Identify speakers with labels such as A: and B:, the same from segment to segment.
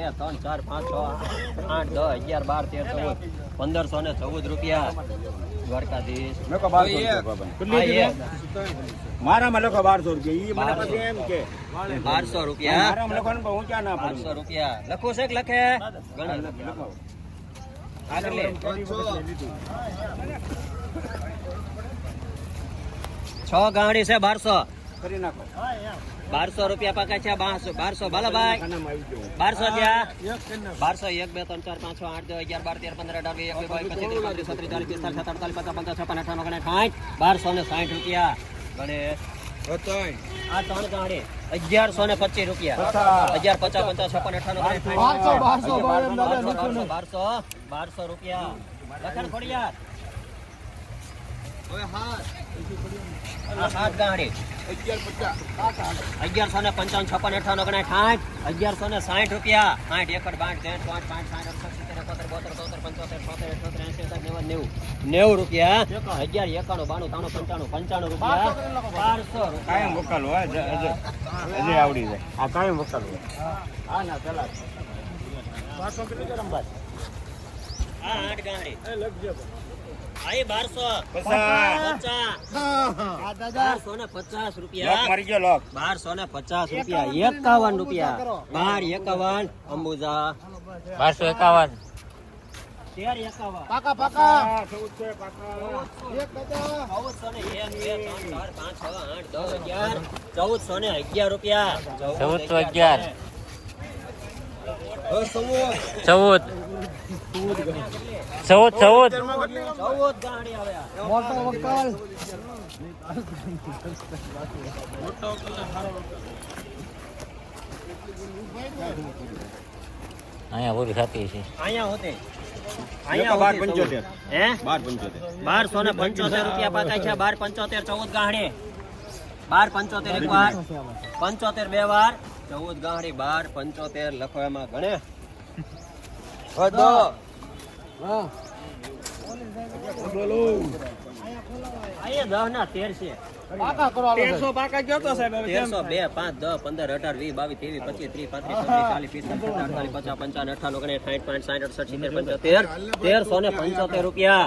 A: 2 3 4 5 6 8 10 11 12 13 14 1514 રૂપિયા દ્વારકાધીશ
B: લખો 1200 રૂપિયા. મારામાં લખો 1200 રૂપિયા. ઈ મને પછી એમ કે
A: 1200 રૂપિયા
B: મારામાં લખો ને પણ ઊંચા ના પડે.
A: 1200 રૂપિયા લખું છે કે લખે
B: લખો.
A: આગળ લે 6 ગાડી છે 1200
B: કરી નાખો.
A: 1200 રૂપિયા પાકા છે 1200 બાલાભાઈ
B: ખાનામાં આવી ગયો.
A: 1200 ત્યાં 1200 1 2 3 4 5 6 8 10 11 12 13 15 18 20 21 23 24 25 36 47 48 55 56 58 59 60 1260 રૂપિયા ગણે આ ત્રણ ગાડી 1125 રૂપિયા 1150 55 56 1200 રૂપિયા લખન ખોડિયાર આ સાત ગાડી 1155 56 58 59 1160 રૂપિયા 60 એકડ 62 90 રૂપિયા 11 91 92 93 95 રૂપિયા 1200
B: કાયમ વકાલ હોય અજય આવડી જાય. આ કાયમ વકાલ હોય. હા ના ચલા. 1200 કેટલી ગરમ ભાઈ?
A: આ 8 ગાડી આઈ 1250 રૂપિયા
B: લોક મારી ગયો લોક.
A: 1250 રૂપિયા 51 રૂપિયા 1251 અંબુજા
C: 1251
A: 1351
D: પાકા પાકા
B: 14 છે પાકા.
A: 1411 રૂપિયા
C: 1411 14
A: ગાડી આવ્યા
D: મોટો વકાલ
C: અહીંયા પૂરી થતી છે.
A: અહીંયા હોતે
B: લખો 1275.
A: હે
B: 1275.
A: 1275 રૂપિયા પાકા છે 1275 14 ગાડી 1275 એક વાર 75 બે વાર 14 ગાડી 1275 લખો એમાં ગણે
D: હા
A: અહીંયા 10 ના 13 છે
D: પાકા કરો આલો
A: 1300 પાકા કયો તો સાહેબ 1300 2 5 10 15 18 20 22 23 25 30 40 45 50 55 58 60 1375 રૂપિયા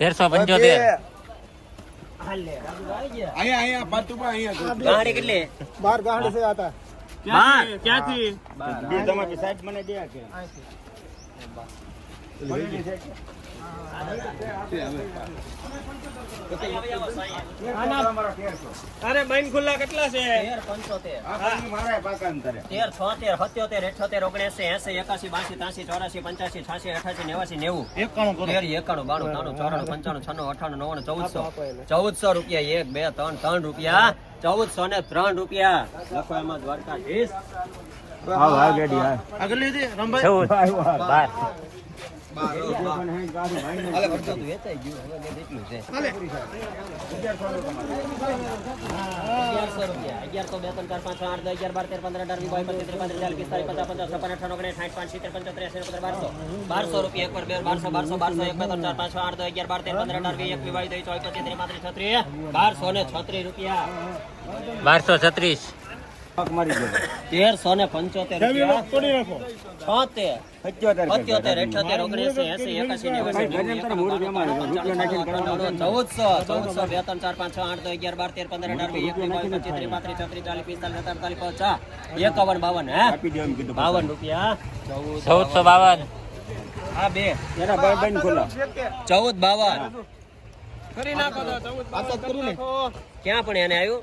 C: 1375
D: અહીંયા પાતુબા અહીંયા
A: ગાડી કેટલી
D: 12 ગાંડી છે આતા
A: ક્યાંથી
B: બે તમારી સાઈડ મને દે કે
D: અરે બાઈન ખુલ્લા કેટલા છે
A: 1375
B: આ પાણી મારે પાકા અંતરે
A: 13 76 77 78 80 81 82 83 84 85 86 88 90 91 92 93 94 95 96 98 99 1400 રૂપિયા 1 2 3 3 રૂપિયા 1403 રૂપિયા લખો એમાં દ્વારકાધીશ
B: હા હા ગેડી હા
D: આગળ લીધી રંભાઈ
C: 14
A: વેચાઈ ગયું હવે એટલું છે
D: હાલે
A: 1100 રૂપિયા 1100 2 3 4 5 6 8 10 11 12 13 15 18 20 23 25 45 1200 રૂપિયા એક વાર 1200 1200 1 2 3 4 5 6 8 10 11 12 13 15 18 20 21 22 23 24 35 રૂપિયા
C: 1236
B: મારી ગયો
A: 1375 રૂપિયા
D: તોડી નાખો
A: 76
B: 77
A: 78
B: આપી દે એમ કીધું
A: 52 રૂપિયા
C: 1452
A: આ બે
B: એના ભાઈ બહેન ખોલા
A: 1452
D: કરી નાખો તો 14 કરી નાખો
A: ક્યાં પણ એને આવ્યું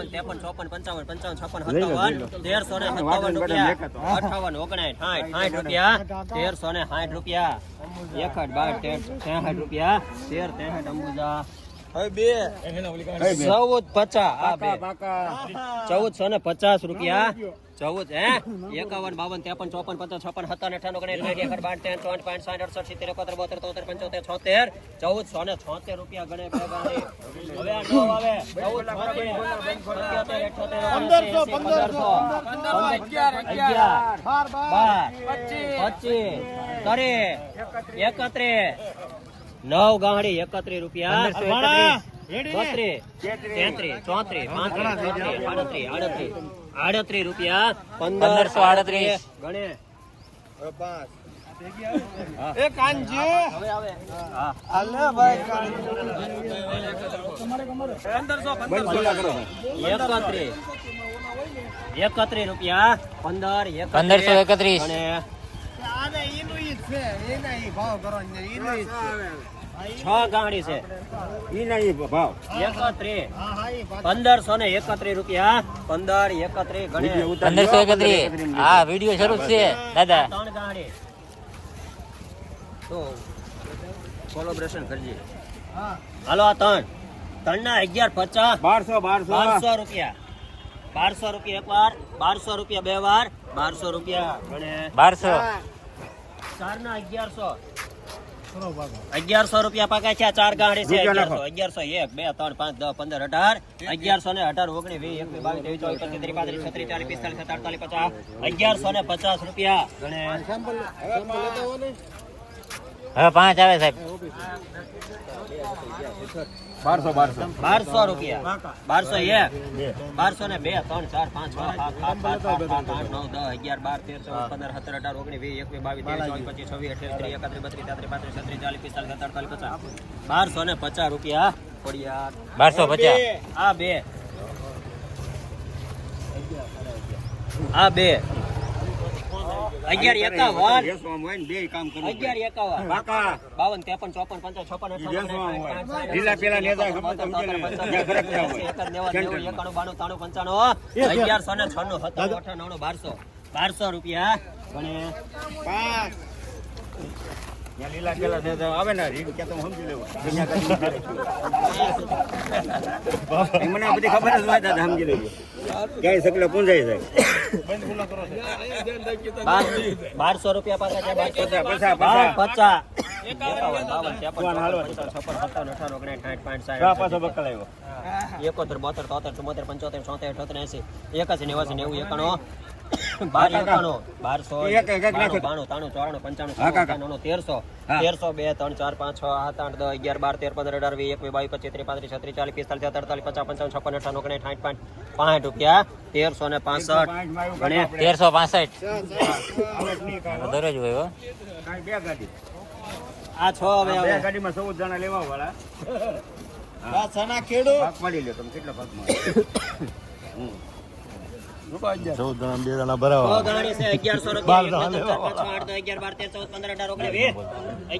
A: 53 54 55 56 57 1357 રૂપિયા 58 59 60 રૂપિયા 1360 રૂપિયા 61 62 63 રૂપિયા 13 63 અંબુજા
D: હવે બે
A: 1450 આ બે 1450 રૂપિયા 14 હે 51 52 53 54 55 56 57 58 59 60 61 62 63 65 67 72 73 74 75 1476 રૂપિયા ગણે બે ગાડી હવે આ નો આવે 9 ગાડી 31 રૂપિયા 32 33 34 35 38 રૂપિયા
C: 1538
A: ગણે
D: હવે પાંચ
A: એ કાનજી હવે આવે હા
D: હાલે ભાઈ
A: 31 રૂપિયા 15
C: 1531
A: ગણે
D: આને ઈનું ઈ છે એના ઈ ભાવ કરો ને ઈનું ઈ છે
A: 6 ગાડી છે
B: ઈ નહીં ભાવ
A: 31
D: હા હા ઈ
A: 1531 રૂપિયા 1531 ગણે
C: 1531 હા વિડિયો શરૂ જ છે દાદા
A: 3 ગાડી તો કોલેબોરેશન કરજે
D: હા
A: હાલો આ 3 ના 1150
B: 1200
A: રૂપિયા 1200 રૂપિયા એક વાર 1200 રૂપિયા બે વાર 1200 રૂપિયા ગણે
C: 1200
A: 4 ના 1100 રૂપિયા પાકા છે 4 ગાડી છે 1100 1 2 3 5 10 15 18 1100 ને 18 19 20 21 22 23 24 25 36 47 48 50 રૂપિયા ગણે
C: હવે 5 આવે સાહેબ
A: 1200 રૂપિયા 1201 1200 ને 2 3 4 5 6 7 8 9 10 11 12 13 14 15 17 18 19 20 21 22 23 24 25 26 28 30 31 32 33 34 45 46 1250 રૂપિયા પડ્યા
C: 1250
A: આ બે આ બે 1151
B: બે કામ કરવું
A: 1151
B: કાકા
A: 52 53 54 55 56
B: લીલા પેલા નેતા ખબર સમજે ને જ્યાં ફરક ના હોય 1200 રૂપિયા ગણે પાંચ ત્યાં લીલા પેલા નેતા આવે ને રીડ કે તો સમજી લેવું મને આ બધી ખબર જ હોય દાદા સમજી લેજો ક્યાંય સકલો પૂંજાઈ જાય
A: 1200 રૂપિયા પાછા છે
C: 1365 દરરોજ હોય હો
B: કાંઈ બે ગાડી
A: આ 6 હવે
B: બે ગાડીમાં 14 જણા લેવા વાળા
D: આ સના ખેડૂ
B: ભાગ પાડી લ્યો તમે કેટલા ભાગમાં
E: 14 જણા 2 જણા ભરાવા
A: સો ગાડી છે 1100 રૂપિયા 1 2 3 4 5 6 8 9 11 12 13 14 15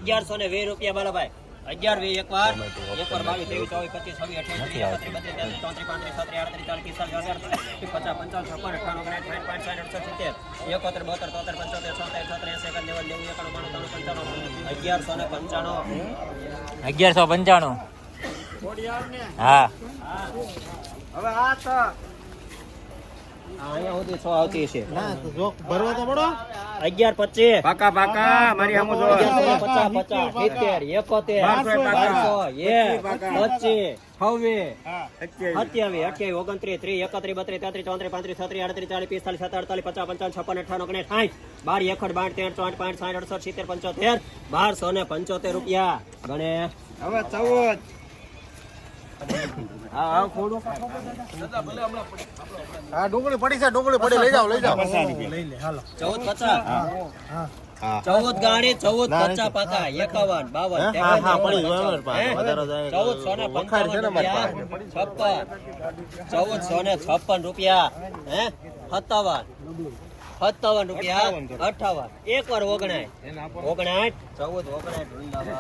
A: 18 19 20 રૂપિયા બાલાભાઈ 11 20 એકવાર 22 23 24 25 26 28 30 32 33 34 35 40 45 50 55 56 58 59 60 71 72 73
C: 1195 હા
D: હવે આ તો
A: અહીંયા સુધી 100 આવતી છે
D: ના તો જોક ભરવા તો પડો
A: 11 25
B: પાકા પાકા મારી સામુ જો
A: 50 50 70 71 12 25 27 28 29 30 31 32 33 34 35 36 37 48 55 રૂપિયા ગણે
D: હવે 14
A: હા ખોડું
D: આ ડુંગળી પડી છે ડુંગળી પડી લઈ જાઓ લઈ જાઓ
A: 14 14 ગાડી 14 50 પાકા 51 52
E: હા પડી બરાબર પાછો વધારો જાય
A: 1456 રૂપિયા હે 57 રૂપિયા 58 એકવાર 59 14 59